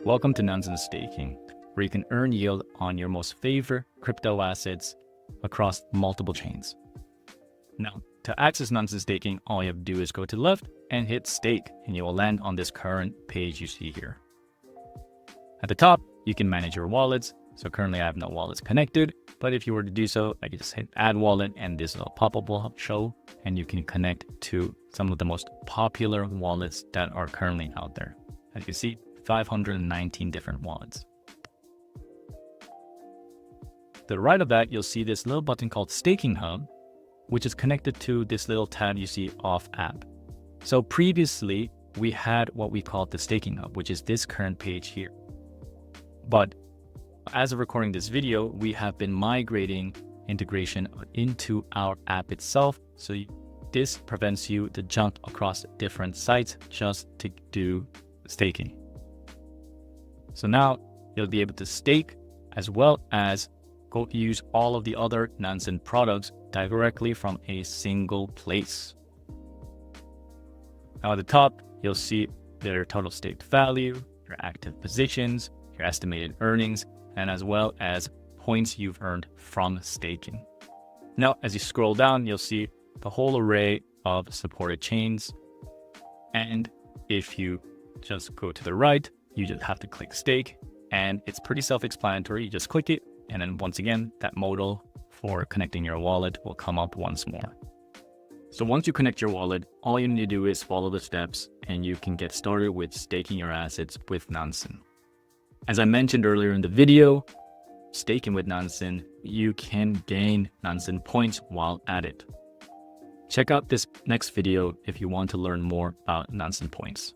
Welcome to Nansen Staking, where you can earn yield on your most favorite crypto assets across multiple chains. Now, to access Nansen Staking, all you have to do is go to the left and hit stake, and you will land on this current page you see here. At the top, you can manage your wallets. So currently I have no wallets connected, but if you were to do so, I can just hit add wallet and this little pop-up will show, and you can connect to some of the most popular wallets that are currently out there. As you can see, 519 different wallets. To the right of that, you'll see this little button called Staking Hub, which is connected to this little tab you see off app. So previously we had what we called the Staking Hub, which is this current page here. But as of recording this video, we have been migrating integration into our app itself. So this prevents you to jump across different sites just to do staking. So now you'll be able to stake as well as go use all of the other Nansen products directly from a single place. Now at the top, you'll see their total staked value, your active positions, your estimated earnings, and as well as points you've earned from staking. Now, as you scroll down, you'll see the whole array of supported chains. And if you just go to the right, you just have to click stake, and it's pretty self-explanatory. You just click it, and then once again, that modal for connecting your wallet will come up once more. So once you connect your wallet, all you need to do is follow the steps and you can get started with staking your assets with Nansen. As I mentioned earlier in the video, staking with Nansen, you can gain Nansen points while at it. Check out this next video if you want to learn more about Nansen points.